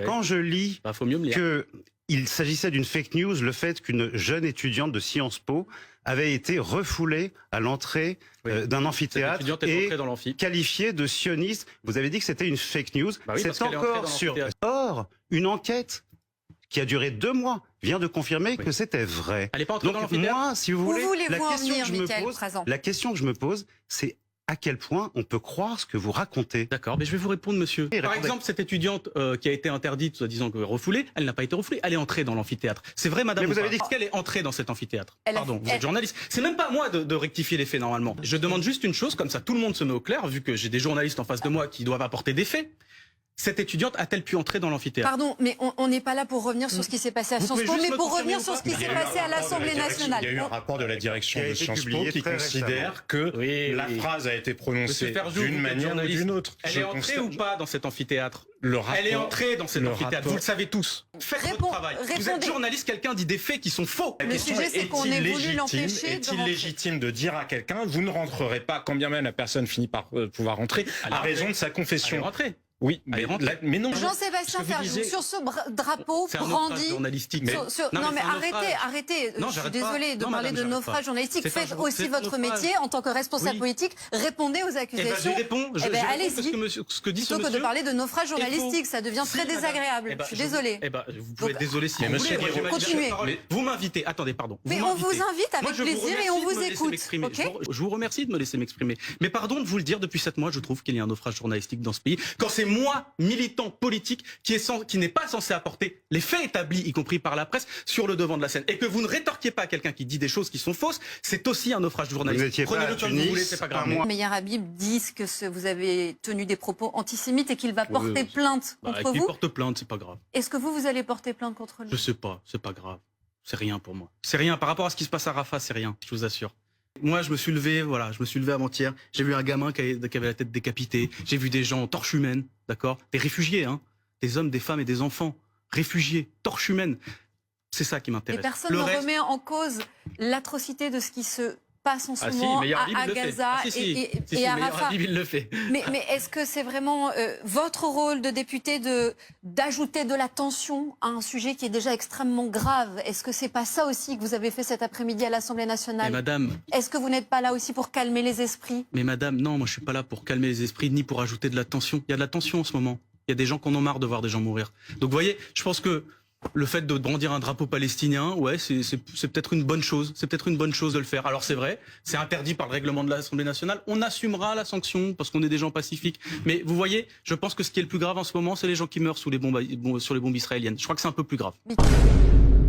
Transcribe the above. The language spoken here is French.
Quand je lis faut mieux me lire. qu'il s'agissait d'une fake news, le fait qu'une jeune étudiante de Sciences Po avait été refoulée à l'entrée d'un amphithéâtre et qualifiée de sioniste, vous avez dit que c'était une fake news. C'est encore sur... Or, une enquête qui a duré 2 mois, vient de confirmer que c'était vrai. Elle n'est pas entrée dans l'amphithéâtre. Moi, si vous voulez, la question que je me pose, c'est à quel point on peut croire ce que vous racontez. D'accord, mais je vais vous répondre, monsieur. Par exemple, cette étudiante qui a été interdite, soi-disant refoulée, elle n'a pas été refoulée, elle est entrée dans l'amphithéâtre. C'est vrai, madame, vous avez dit qu'elle est entrée dans cet amphithéâtre. Pardon, vous êtes journaliste. C'est même pas à moi de rectifier les faits, normalement. Je demande juste une chose, comme ça tout le monde se met au clair, vu que j'ai des journalistes en face de moi qui doivent apporter des faits. Cette étudiante a-t-elle pu entrer dans l'amphithéâtre? Pardon, mais on n'est pas là pour revenir sur ce qui s'est passé à Sciences Po, mais pour revenir sur ce qui s'est passé à l'Assemblée nationale. Il y a eu un rapport de la direction de Sciences Po qui considère que la phrase a été prononcée d'une manière ou d'une autre. Elle est entrée ou pas dans cet amphithéâtre? Elle est entrée dans cet amphithéâtre, vous le savez tous. Faites votre travail. Vous êtes journaliste, quelqu'un dit des faits qui sont faux. Le sujet, c'est qu'on ait voulu l'empêcher. Est-il légitime de dire à quelqu'un, vous ne rentrerez pas, quand bien même la personne finit par pouvoir rentrer, à raison de sa confession? Elle est rentrée. Oui, mais non. Jean-Sébastien Ferjou, sur ce drapeau brandi... Non mais arrêtez, je suis désolée de parler de naufrage journalistique. Faites aussi votre métier en tant que responsable politique, répondez aux accusations. Allez-y, plutôt que de parler de naufrage journalistique, ça devient très désagréable. Je suis désolée. Vous pouvez être désolé si vous voulez. Continuez. Vous m'invitez, attendez, pardon. Mais on vous invite avec plaisir et on vous écoute. Je vous remercie de me laisser m'exprimer. Mais pardon de vous le dire, depuis 7 mois, je trouve qu'il y a un naufrage journalistique dans ce pays. Quand c'est moi, militant politique, qui n'est pas censé apporter les faits établis, y compris par la presse, sur le devant de la scène. Et que vous ne rétorquiez pas à quelqu'un qui dit des choses qui sont fausses, c'est aussi un naufrage journalistique. Prenez-le comme vous voulez, c'est pas grave. Meyer Habib dit que vous avez tenu des propos antisémites et qu'il va porter plainte contre vous. Il porte plainte, c'est pas grave. Est-ce que vous allez porter plainte contre lui? Je sais pas, c'est pas grave. C'est rien pour moi. C'est rien. Par rapport à ce qui se passe à Rafah, c'est rien, je vous assure. Moi, je me suis levé avant-hier. J'ai vu un gamin qui avait la tête décapitée. J'ai vu des gens en torche humaine, d'accord? Des réfugiés, hein? Des hommes, des femmes et des enfants. Réfugiés, torche humaine. C'est ça qui m'intéresse. Mais personne ne remet en cause l'atrocité de ce qui se passe en ce moment à Gaza et à Rafah. Il le fait. Mais est-ce que c'est vraiment votre rôle de député d'ajouter de la tension à un sujet qui est déjà extrêmement grave? Est-ce que c'est pas ça aussi que vous avez fait cet après-midi à l'Assemblée nationale? Madame, est-ce que vous n'êtes pas là aussi pour calmer les esprits? Mais madame, non, moi je suis pas là pour calmer les esprits ni pour ajouter de la tension. Il y a de la tension en ce moment. Il y a des gens qui en ont marre de voir des gens mourir. Donc vous voyez, je pense que le fait de brandir un drapeau palestinien, ouais, c'est peut-être une bonne chose. C'est peut-être une bonne chose de le faire. Alors c'est vrai, c'est interdit par le règlement de l'Assemblée nationale. On assumera la sanction parce qu'on est des gens pacifiques. Mais vous voyez, je pense que ce qui est le plus grave en ce moment, c'est les gens qui meurent sur les bombes israéliennes. Je crois que c'est un peu plus grave.